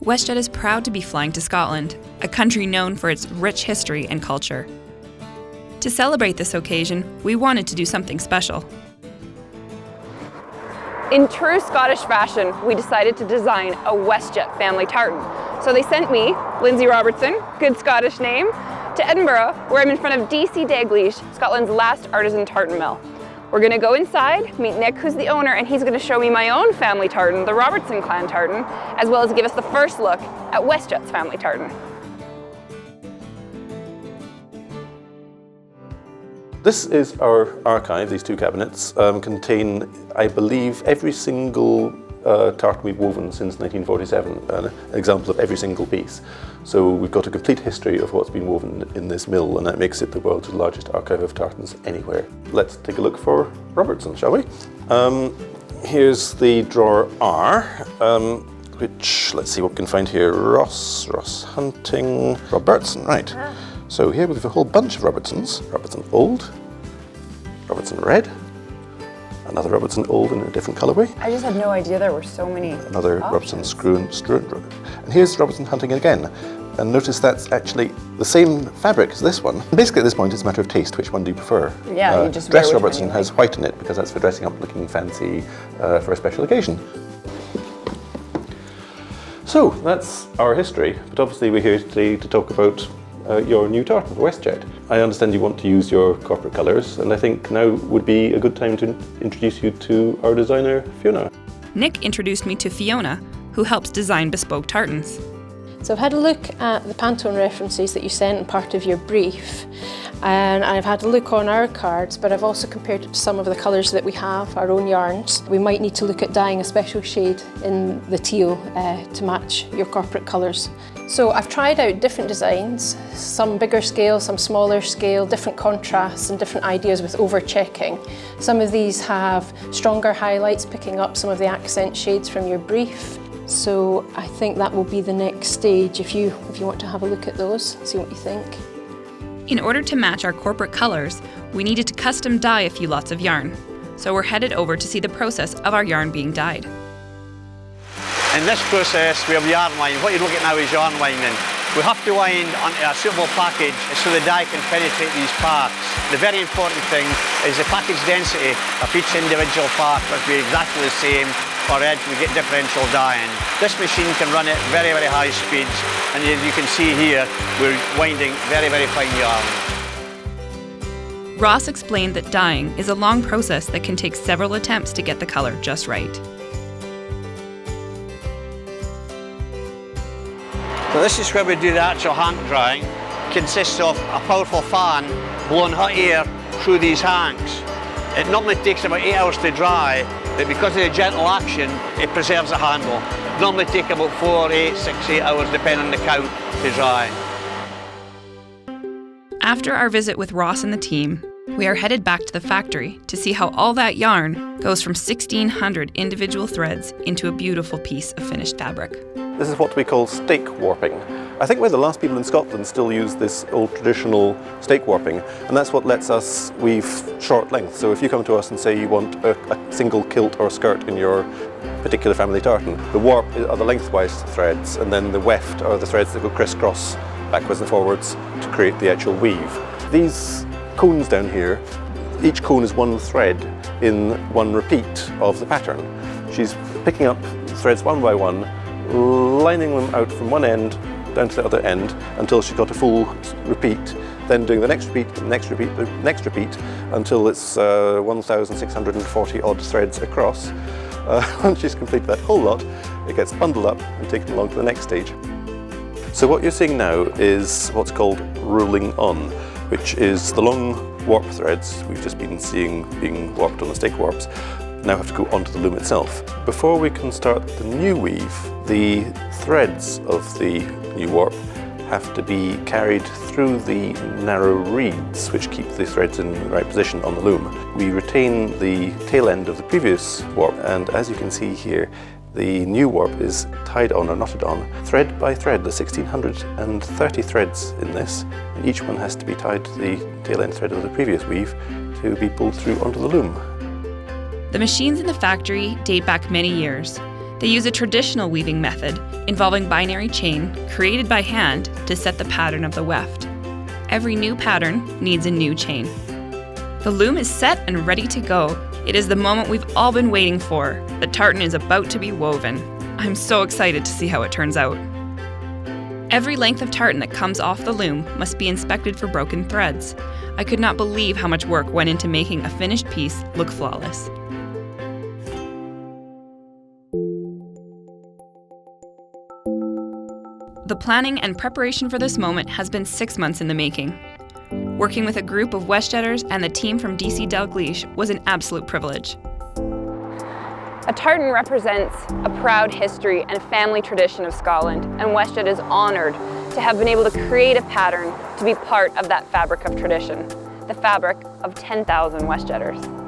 WestJet is proud to be flying to Scotland, a country known for its rich history and culture. To celebrate this occasion, we wanted to do something special. In true Scottish fashion, we decided to design a WestJet family tartan. So they sent me, Lindsay Robertson, good Scottish name, to Edinburgh, where I'm in front of DC Daglish, Scotland's last artisan tartan mill. We're gonna go inside, meet Nick, who's the owner, and he's gonna show me my own family tartan, the Robertson clan tartan, as well as give us the first look at WestJet's family tartan. This is our archive. These two cabinets contain, I believe, every single tartan we've woven since 1947, an example of every single piece. So we've got a complete history of what's been woven in this mill, and that makes it the world's largest archive of tartans anywhere. Let's take a look for Robertson, shall we? Here's the drawer R, which, let's see what we can find here. Ross Hunting, Robertson, right. So here we have a whole bunch of Robertsons. Robertson Old, Robertson Red, another Robertson Old in a different colourway. I just had no idea there were so many Another options. Robertson Struan. And here's Robertson Hunting again. And notice that's actually the same fabric as this one. Basically at this point it's a matter of taste, which one do you prefer? Yeah, you just Dress wear Robertson has white in it because that's for dressing up looking fancy for a special occasion. So that's our history, but obviously we're here today to talk about your new tartan for WestJet. I understand you want to use your corporate colours, and I think now would be a good time to introduce you to our designer, Fiona. Nick introduced me to Fiona, who helps design bespoke tartans. So I've had a look at the Pantone references that you sent in part of your brief, and I've had a look on our cards, but I've also compared it to some of the colours that we have, our own yarns. We might need to look at dyeing a special shade in the teal to match your corporate colours. So I've tried out different designs, some bigger scale, some smaller scale, different contrasts and different ideas with over-checking. Some of these have stronger highlights, picking up some of the accent shades from your brief. So I think that will be the next stage if you want to have a look at those, see what you think. In order to match our corporate colours, we needed to custom dye a few lots of yarn. So we're headed over to see the process of our yarn being dyed. In this process we have yarn winding. What you look at now is yarn winding. We have to wind onto a suitable package so the dye can penetrate these parts. The very important thing is the package density of each individual part must be exactly the same, or else we get differential dyeing. This machine can run at very, very high speeds, and as you can see here, we're winding very, very fine yarn. Ross explained that dyeing is a long process that can take several attempts to get the colour just right. So this is where we do the actual hand drying. It consists of a powerful fan blowing hot air through these hanks. It normally takes about 8 hours to dry, but because of the gentle action, it preserves the handle. It normally takes about 4, 8, 6, 8 hours, depending on the count, to dry. After our visit with Ross and the team, we are headed back to the factory to see how all that yarn goes from 1,600 individual threads into a beautiful piece of finished fabric. This is what we call stake warping. I think we're the last people in Scotland still use this old traditional stake warping, and that's what lets us weave short length. So if you come to us and say you want a single kilt or skirt in your particular family tartan, the warp are the lengthwise threads, and then the weft are the threads that go crisscross backwards and forwards to create the actual weave. These cones down here, each cone is one thread in one repeat of the pattern. She's picking up threads one by one, lining them out from one end down to the other end until she's got a full repeat, then doing the next repeat, the next repeat, the next repeat until it's 1,640 odd threads across. Once she's completed that whole lot, it gets bundled up and taken along to the next stage. So what you're seeing now is what's called rolling on, which is the long warp threads we've just been seeing being warped on the stake warps now have to go onto the loom itself. Before we can start the new weave, the threads of the new warp have to be carried through the narrow reeds which keep the threads in the right position on the loom. We retain the tail end of the previous warp, and as you can see here, the new warp is tied on or knotted on thread by thread. There's 1,630 threads in this, and each one has to be tied to the tail end thread of the previous weave to be pulled through onto the loom. The machines in the factory date back many years. They use a traditional weaving method involving binary chain created by hand to set the pattern of the weft. Every new pattern needs a new chain. The loom is set and ready to go. It is the moment we've all been waiting for. The tartan is about to be woven. I'm so excited to see how it turns out. Every length of tartan that comes off the loom must be inspected for broken threads. I could not believe how much work went into making a finished piece look flawless. The planning and preparation for this moment has been 6 months in the making. Working with a group of WestJetters and the team from Dalgleish was an absolute privilege. A tartan represents a proud history and family tradition of Scotland, and WestJet is honoured to have been able to create a pattern to be part of that fabric of tradition, the fabric of 10,000 WestJetters.